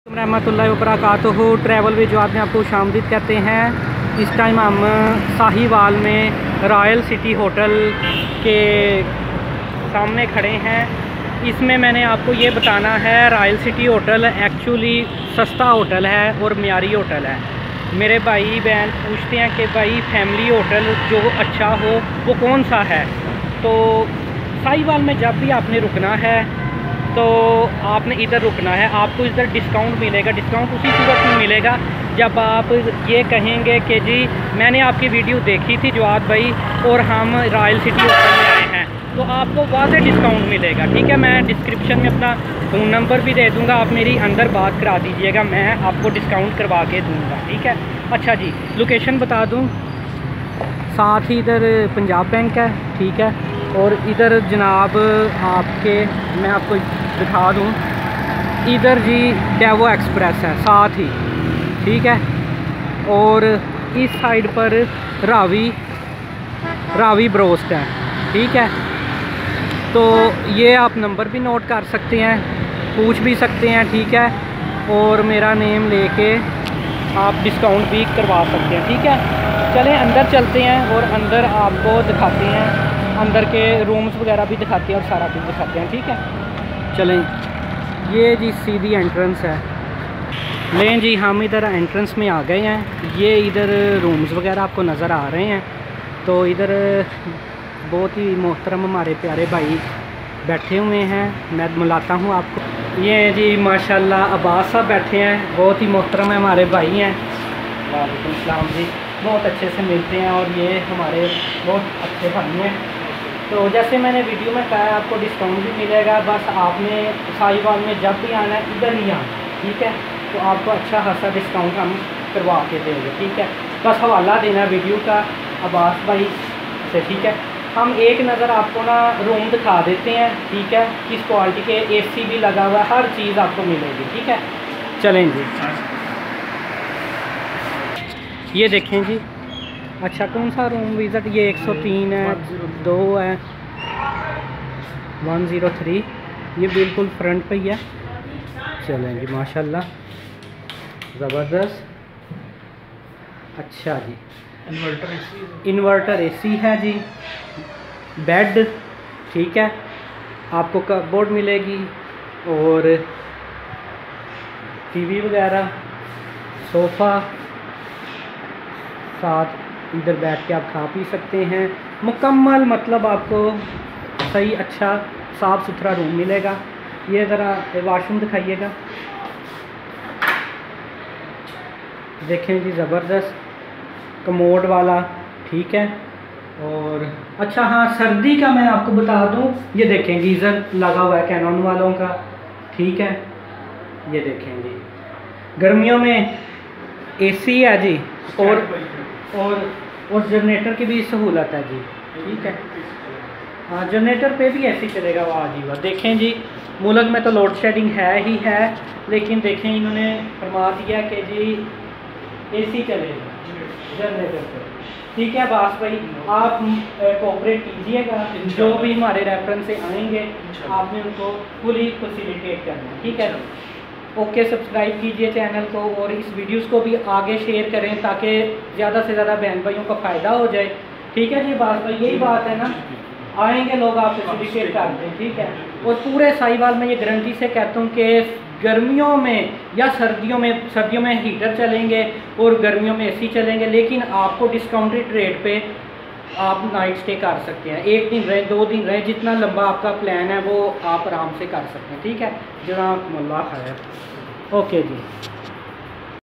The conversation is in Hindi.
रहमतुल्लाहि व बरकातुहू। ट्रैवल विद जो आपने आपको खुशामदीद कहते हैं। इस टाइम हम साहिवाल में रॉयल सिटी होटल के सामने खड़े हैं। इसमें मैंने आपको ये बताना है, रॉयल सिटी होटल एक्चुअली सस्ता होटल है और मियारी होटल है। मेरे भाई बहन पूछते हैं कि भाई फैमिली होटल जो अच्छा हो वो कौन सा है। तो साहिवाल में जब भी आपने रुकना है तो आपने इधर रुकना है। आपको इधर डिस्काउंट मिलेगा। डिस्काउंट उसी सूरत में मिलेगा जब आप ये कहेंगे कि जी मैंने आपकी वीडियो देखी थी जवाद भाई और हम रॉयल सिटी होटल में आए हैं, तो आपको वाज़ेह डिस्काउंट मिलेगा। ठीक है, मैं डिस्क्रिप्शन में अपना फ़ोन नंबर भी दे दूँगा, आप मेरी अंदर बात करा दीजिएगा, मैं आपको डिस्काउंट करवा के दूँगा। ठीक है, अच्छा जी, लोकेशन बता दूँ, साथ ही इधर पंजाब बैंक है। ठीक है, और इधर जनाब आपके मैं आपको दिखा दूँ, इधर जी डेवो एक्सप्रेस है साथ ही। ठीक है, और इस साइड पर रावी ब्रोस्ट है। ठीक है, तो ये आप नंबर भी नोट कर सकते हैं, पूछ भी सकते हैं। ठीक है, और मेरा नेम लेके आप डिस्काउंट भी करवा सकते हैं। ठीक है, चलें अंदर चलते हैं और अंदर आपको दिखाते हैं, अंदर के रूम्स वगैरह भी दिखाते हैं और सारा कुछ दिखाते हैं। ठीक है, चलें, ये जी सीधी एंट्रेंस है। लें जी, हम इधर एंट्रेंस में आ गए हैं। ये इधर रूम्स वगैरह आपको नज़र आ रहे हैं। तो इधर बहुत ही मोहतरम हमारे प्यारे भाई बैठे हुए हैं, मैं बुलाता हूँ आपको। ये जी माशाल्लाह अब्बास साहब बैठे हैं, बहुत ही मोहतरम है, हमारे भाई हैं। वालेकुम सलाम जी, बहुत अच्छे से मिलते हैं और ये हमारे बहुत अच्छे भाई हैं। तो जैसे मैंने वीडियो में कहा, आपको डिस्काउंट भी मिलेगा। बस आपने साहिवाल में जब भी आना है इधर ही आना। ठीक है, तो आपको अच्छा खासा डिस्काउंट हम करवा के देंगे। ठीक है, बस हवाला देना वीडियो का अब्बास भाई से। ठीक है, हम एक नज़र आपको ना रूम दिखा देते हैं। ठीक है, किस क्वालिटी के, एसी भी लगा हुआ है, हर चीज़ आपको मिलेगी। ठीक है, चलें जी, ये देखें जी। अच्छा, कौन सा रूम विज़िट, ये 103 है, 2 है, 103, ये बिल्कुल फ्रंट पे ही है। चलें जी, माशाल्लाह ज़बरदस्त। अच्छा जी, इन्वर्टर एसी है जी, बेड। ठीक है, आपको कपबोर्ड मिलेगी और टीवी वगैरह, सोफ़ा, साथ इधर बैठ के आप खा पी सकते हैं। मुकम्मल मतलब आपको सही अच्छा साफ़ सुथरा रूम मिलेगा। ये ज़रा वाशरूम दिखाइएगा, देखें जी, ज़बरदस्त कमोड वाला। ठीक है, और अच्छा हाँ, सर्दी का मैं आपको बता दूं, ये देखें गीज़र लगा हुआ है कैनन वालों का। ठीक है, ये देखें जी, गर्मियों में एसी है जी, और जनरेटर की भी सहूलत है जी। ठीक है, हाँ, जनरेटर पे भी ऐसे चलेगा। वाह जी वाह, देखें जी, मुल्क में तो लोड शेडिंग है ही है, लेकिन देखें इन्होंने फरमा दिया कि जी एसी चलेगा जनरेटर पे। ठीक है बास भाई, आप कोऑपरेट कीजिएगा, जो भी हमारे रेफरेंस से आएंगे आपने उनको फुली फैसिलिटेट करना है। ठीक है, ओके, सब्सक्राइब कीजिए चैनल को और इस वीडियोस को भी आगे शेयर करें ताकि ज़्यादा से ज़्यादा बहन भाइयों का फ़ायदा हो जाए। ठीक है जी बास भाई, यही बात है ना, आएंगे लोग आप फैसिलिटेट करते हैं। ठीक है, और पूरे साहिवाल में ये गारंटी से कहता हूँ कि गर्मियों में या सर्दियों में हीटर चलेंगे और गर्मियों में एसी चलेंगे, लेकिन आपको डिस्काउंटेड रेट पे आप नाइट स्टे कर सकते हैं। 1 दिन रहे, 2 दिन रहे, जितना लंबा आपका प्लान है वो आप आराम से कर सकते हैं। ठीक है, जनाब अल्लाह खैर। ओके जी।